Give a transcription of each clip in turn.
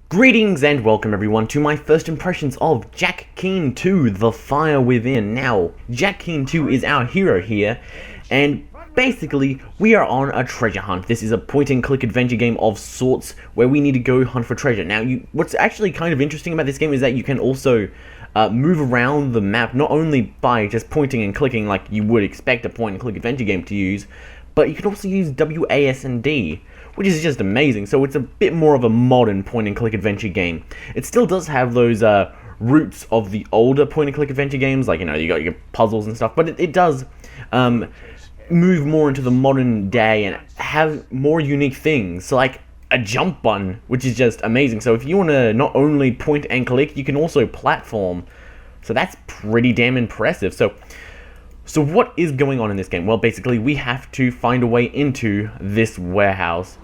Greetings and welcome everyone to my first impressions of Jack Keane 2, The Fire Within. Now, Jack Keane 2 is our hero here, and basically, we are on a treasure hunt. This is a point-and-click adventure game of sorts, where we need to go hunt for treasure. Now, what's actually kind of interesting about this game is that you can also move around the map, not only by just pointing and clicking like you would expect a point-and-click adventure game to use, but you can also use WASD, which is just amazing. So it's a bit more of a modern point-and-click adventure game. It still does have those roots of the older point-and-click adventure games, like, you know, you got your puzzles and stuff, but it does move more into the modern day and have more unique things, so like a jump button, which is just amazing. So if you want to not only point and click, you can also platform. So that's pretty damn impressive. So what is going on in this game? Well, basically, we have to find a way into this warehouse.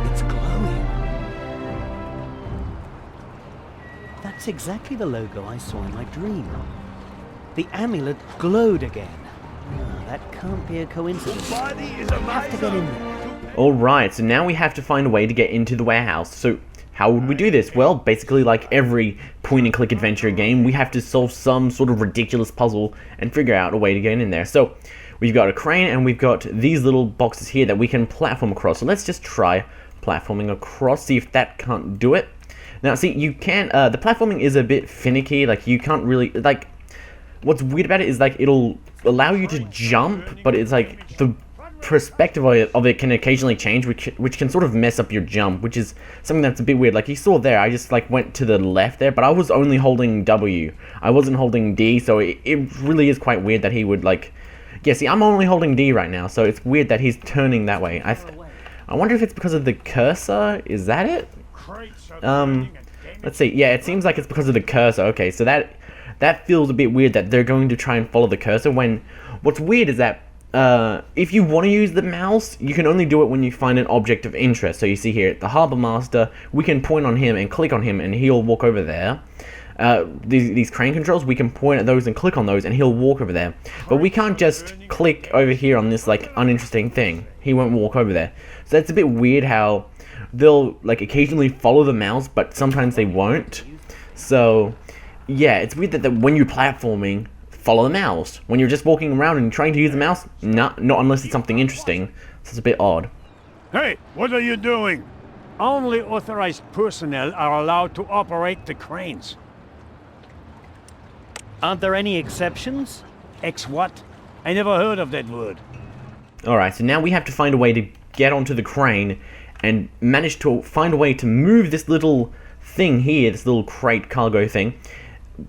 It's glowing. That's exactly the logo I saw in my dream. The amulet glowed again. Oh, that can't be a coincidence. I have to get in there. Alright, so now we have to find a way to get into the warehouse. So how would we do this? Well, basically like every point-and-click adventure game, we have to solve some sort of ridiculous puzzle and figure out a way to get in there. So we've got a crane and we've got these little boxes here that we can platform across. So let's just try platforming across, see if that can't do it. Now see, you can, the platforming is a bit finicky, like you can't really, like, what's weird about it is like it'll allow you to jump, but it's like the perspective of it can occasionally change, which can sort of mess up your jump, which is something that's a bit weird. Like you saw there, I just like went to the left there, but I was only holding W. I wasn't holding D, so it really is quite weird that he would like, yeah, see, I'm only holding D right now, so it's weird that he's turning that way. I wonder if it's because of the cursor. Is that it? Let's see. Yeah, it seems like it's because of the cursor. Okay, so that feels a bit weird that they're going to try and follow the cursor, when what's weird is that if you want to use the mouse, you can only do it when you find an object of interest. So you see here, the Harbour Master, we can point on him and click on him and he'll walk over there. These crane controls, we can point at those and click on those and he'll walk over there. But we can't just click over here on this like uninteresting thing. He won't walk over there. So that's a bit weird how they'll like occasionally follow the mouse, but sometimes they won't. So yeah, it's weird that when you're platforming, follow the mouse. When you're just walking around and trying to use the mouse, not unless it's something interesting. So it's a bit odd. Hey, what are you doing? Only authorized personnel are allowed to operate the cranes. Aren't there any exceptions? Ex what? I never heard of that word. Alright, so now we have to find a way to get onto the crane and manage to find a way to move this little thing here, this little crate cargo thing.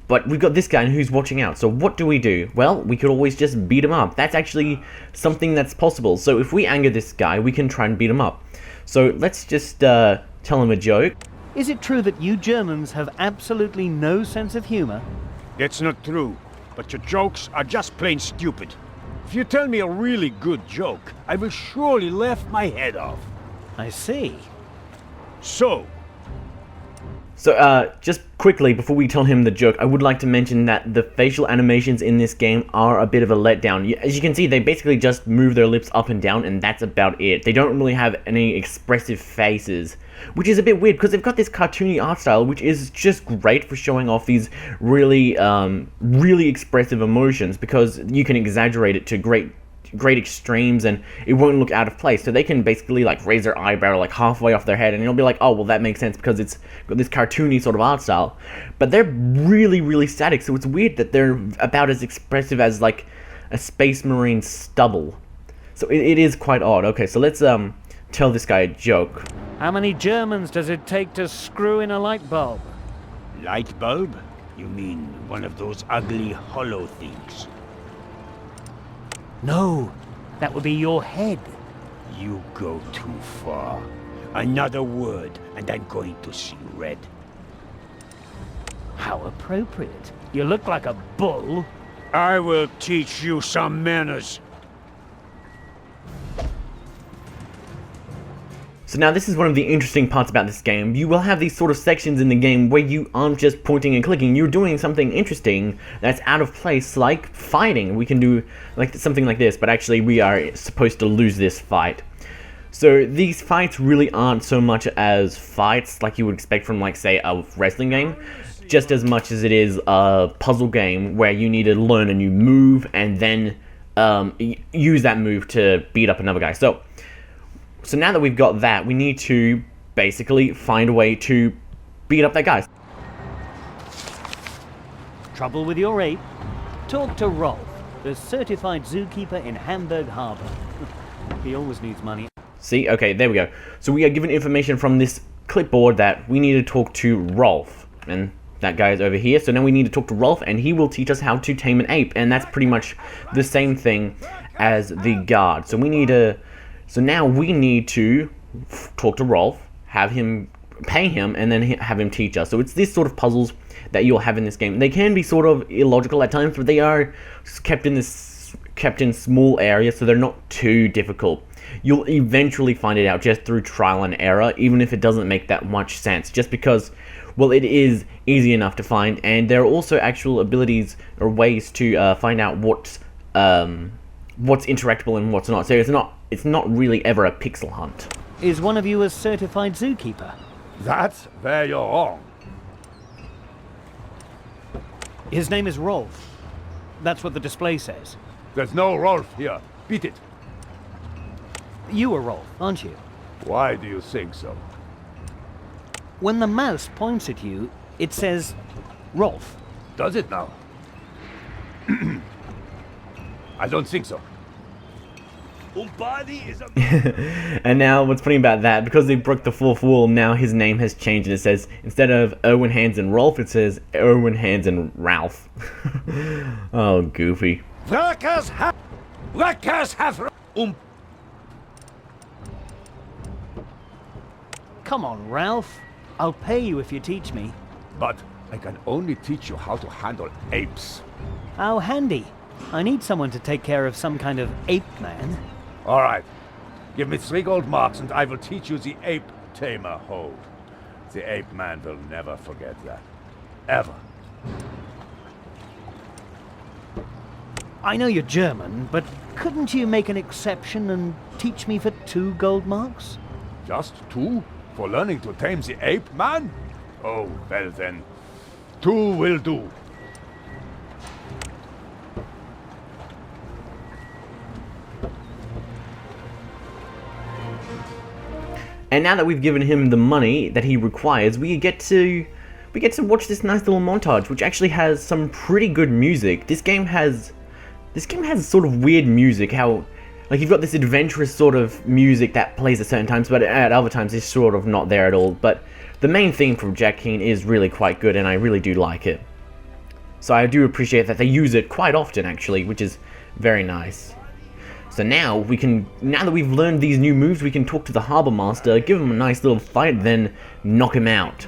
But we've got this guy who's watching out, so what do? Well, we could always just beat him up. That's actually something that's possible. So if we anger this guy, we can try and beat him up. So let's just tell him a joke. Is it true that you Germans have absolutely no sense of humor? That's not true, but your jokes are just plain stupid. If you tell me a really good joke, I will surely laugh my head off. I see. So just quickly, before we tell him the joke, I would like to mention that the facial animations in this game are a bit of a letdown. As you can see, they basically just move their lips up and down, and that's about it. They don't really have any expressive faces, which is a bit weird, because they've got this cartoony art style, which is just great for showing off these really, really expressive emotions, because you can exaggerate it to great extremes and it won't look out of place. So they can basically like raise their eyebrow like halfway off their head and you'll be like, oh well, that makes sense because it's got this cartoony sort of art style. But they're really, really static, so it's weird that they're about as expressive as like a space marine stubble. So it is quite odd. Okay, so let's tell this guy a joke. How many Germans does it take to screw in a light bulb? light bulb? You mean one of those ugly hollow things? No, that would be your head. You go too far. Another word, and I'm going to see red. How appropriate. You look like a bull. I will teach you some manners. So now this is one of the interesting parts about this game. You will have these sort of sections in the game where you aren't just pointing and clicking, you're doing something interesting that's out of place, like fighting. We can do like something like this, but actually we are supposed to lose this fight. So these fights really aren't so much as fights like you would expect from, like, say, a wrestling game, just as much as it is a puzzle game where you need to learn a new move and then use that move to beat up another guy. So now that we've got that, we need to basically find a way to beat up that guy. Trouble with your ape? Talk to Rolf, the certified zookeeper in Hamburg Harbor. He always needs money. See? Okay, there we go. So we are given information from this clipboard that we need to talk to Rolf. And that guy is over here. So now we need to talk to Rolf, and he will teach us how to tame an ape. And that's pretty much the same thing as the guard. So we need to... So now we need to talk to Rolf, have him pay him, and then have him teach us. So it's this sort of puzzles that you'll have in this game. They can be sort of illogical at times, but they are kept in small areas, so they're not too difficult. You'll eventually find it out just through trial and error, even if it doesn't make that much sense, just because, well, it is easy enough to find, and there are also actual abilities or ways to find out what's interactable and what's not. So it's not really ever a pixel hunt. Is one of you a certified zookeeper? That's where you're wrong. His name is Rolf. That's what the display says. There's no Rolf here. Beat it. You are Rolf, aren't you? Why do you think so? When the mouse points at you, it says Rolf. Does it now? I don't think so. And now what's funny about that, because they broke the fourth wall, now his name has changed and it says, instead of Erwin Hands and Rolf, it says Erwin Hands and Ralph. Oh, goofy. Come on, Ralph. I'll pay you if you teach me. But I can only teach you how to handle apes. How handy. I need someone to take care of some kind of ape man. All right. Give me 3 gold marks and I will teach you the ape tamer hold. The ape man will never forget that. Ever. I know you're German, but couldn't you make an exception and teach me for 2 gold marks? Just 2? For learning to tame the ape man? Oh, well then. 2 will do. And now that we've given him the money that he requires, we get to watch this nice little montage, which actually has some pretty good music. This game has sort of weird music, how, like, you've got this adventurous sort of music that plays at certain times, but at other times it's sort of not there at all. But the main theme from Jack Keane is really quite good, and I really do like it. So I do appreciate that they use it quite often, actually, which is very nice. So now that we've learned these new moves, we can talk to the Harbour Master, give him a nice little fight, then knock him out.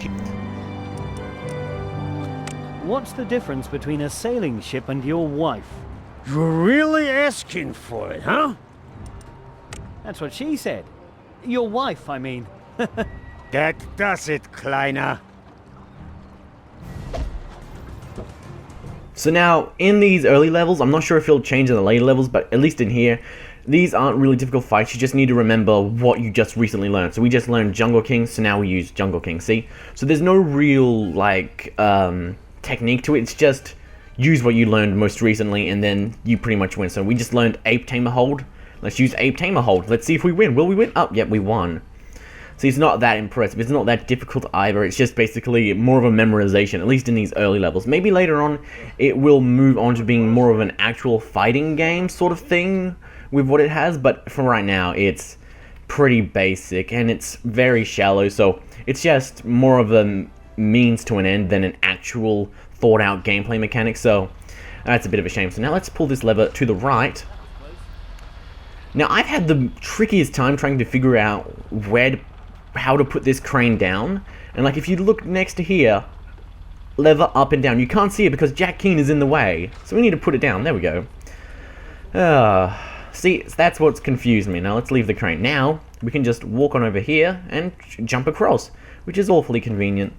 What's the difference between a sailing ship and your wife? You're really asking for it, huh? That's what she said. Your wife, I mean. That does it, Kleiner. So now, in these early levels, I'm not sure if it'll change in the later levels, but at least in here, these aren't really difficult fights. You just need to remember what you just recently learned. So we just learned Jungle King, so now we use Jungle King, see? So there's no real, like, technique to it. It's just use what you learned most recently, and then you pretty much win. So we just learned Ape Tamer Hold. Let's use Ape Tamer Hold. Let's see if we win. Will we win? Oh, yep, we won. See, it's not that impressive. It's not that difficult either. It's just basically more of a memorization, at least in these early levels. Maybe later on, it will move on to being more of an actual fighting game sort of thing with what it has. But for right now, it's pretty basic, and it's very shallow. So it's just more of a means to an end than an actual thought-out gameplay mechanic. So that's a bit of a shame. So now let's pull this lever to the right. Now, I've had the trickiest time trying to figure out how to put this crane down, and like if you look next to here, lever up and down, you can't see it because Jack Keane is in the way, so we need to put it down. There we go. See, that's what's confused me. Now let's leave the crane. Now we can just walk on over here and jump across, which is awfully convenient.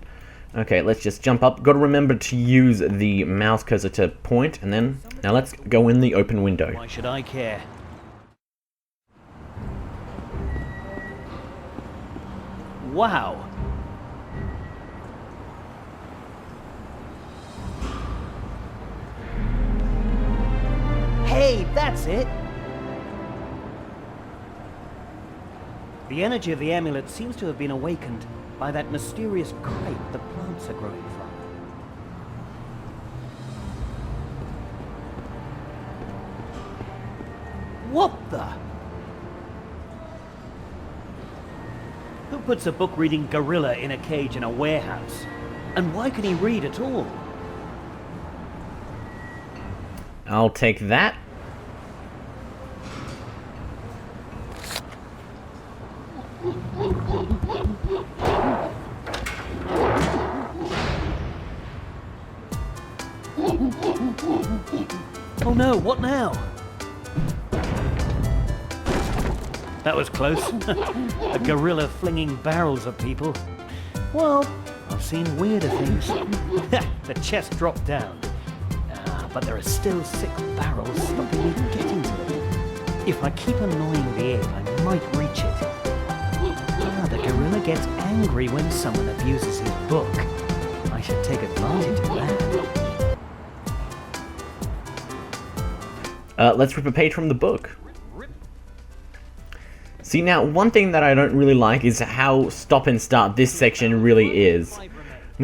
Okay, let's just jump up. Got to remember to use the mouse cursor to point, and then now let's go in the open window. Why should I care? Wow. Hey, that's it! The energy of the amulet seems to have been awakened by that mysterious crate the plants are growing from. What the? Who puts a book-reading gorilla in a cage in a warehouse? And why can he read at all? I'll take that. Oh no, what now? That was close. A gorilla flinging barrels at people. Well, I've seen weirder things. The chest dropped down. But there are still 6 barrels stopping me getting to it. If I keep annoying the ape, I might reach it. The gorilla gets angry when someone abuses his book. I should take advantage of that. Let's rip a page from the book. See, now, one thing that I don't really like is how stop and start this section really is.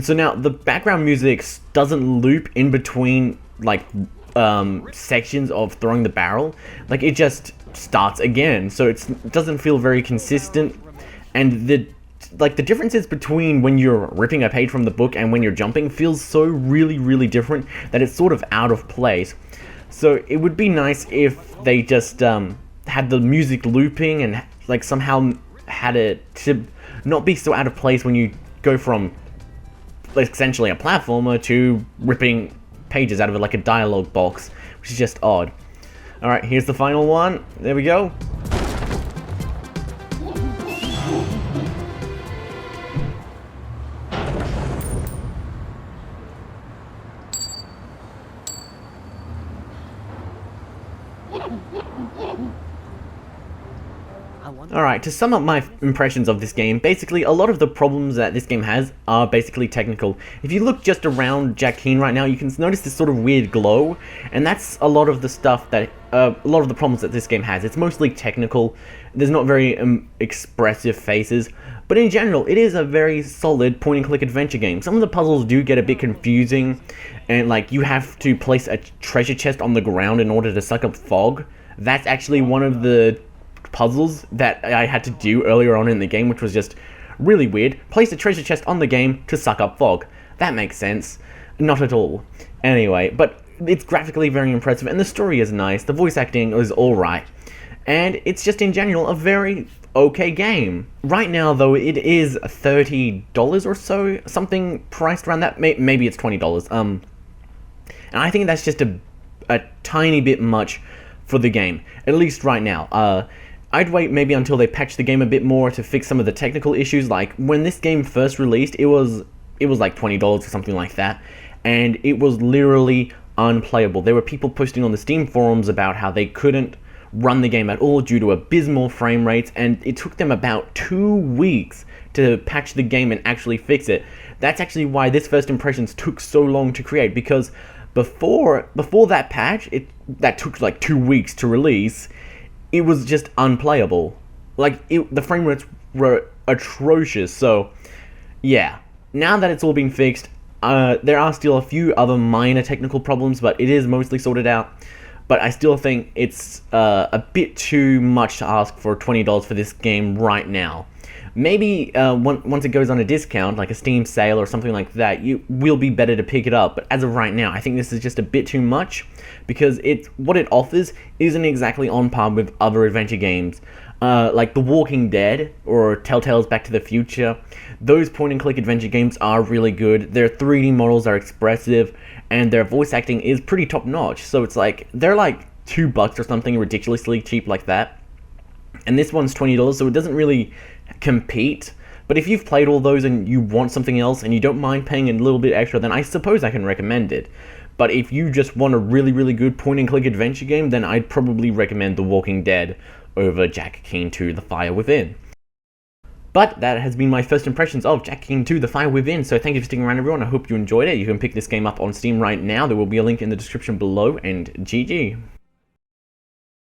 So now, the background music doesn't loop in between, like, sections of throwing the barrel. Like, it just starts again, so it doesn't feel very consistent. And the differences between when you're ripping a page from the book and when you're jumping feels so really different that it's sort of out of place. So it would be nice if they just had the music looping and like somehow had it to not be so out of place when you go from like, essentially a platformer to ripping pages out of it like a dialogue box, which is just odd. Alright, here's the final one. There we go. Alright, to sum up my impressions of this game, basically a lot of the problems that this game has are basically technical. If you look just around Jack Keane right now, you can notice this sort of weird glow, and that's a lot of the stuff that, a lot of the problems that this game has. It's mostly technical, there's not very expressive faces, but in general, it is a very solid point-and-click adventure game. Some of the puzzles do get a bit confusing, and like, you have to place a treasure chest on the ground in order to suck up fog. That's actually one of the puzzles that I had to do earlier on in the game, which was just really weird. Place a treasure chest on the game to suck up fog. That makes sense. Not at all. Anyway, but it's graphically very impressive, and the story is nice, the voice acting is alright, and it's just in general a very okay game. Right now though, it is $30 or so, something priced around that, maybe it's $20, and I think that's just a tiny bit much for the game, at least right now. I'd wait maybe until they patch the game a bit more to fix some of the technical issues. Like, when this game first released, it was like $20 or something like that, and it was literally unplayable. There were people posting on the Steam forums about how they couldn't run the game at all due to abysmal frame rates, and it took them about 2 weeks to patch the game and actually fix it. That's actually why this First Impressions took so long to create, because before that patch, that took like 2 weeks to release, it was just unplayable. Like, the frame rates were atrocious. So yeah, now that it's all been fixed, there are still a few other minor technical problems, but it is mostly sorted out. But I still think it's a bit too much to ask for $20 for this game right now. Maybe once it goes on a discount, like a Steam sale or something like that, you will be better to pick it up. But as of right now, I think this is just a bit too much, because what it offers isn't exactly on par with other adventure games. Like The Walking Dead or Telltale's Back to the Future. Those point-and-click adventure games are really good. Their 3D models are expressive, and their voice acting is pretty top-notch. So it's like, they're like $2 or something ridiculously cheap like that. And this one's $20, so it doesn't really compete. But if you've played all those and you want something else and you don't mind paying a little bit extra, then I suppose I can recommend it. But if you just want a really, really good point-and-click adventure game, then I'd probably recommend The Walking Dead over Jack Keane 2: The Fire Within. But that has been my first impressions of Jack Keane 2: The Fire Within, so thank you for sticking around, everyone. I hope you enjoyed it. You can pick this game up on Steam right now. There will be a link in the description below, and GG.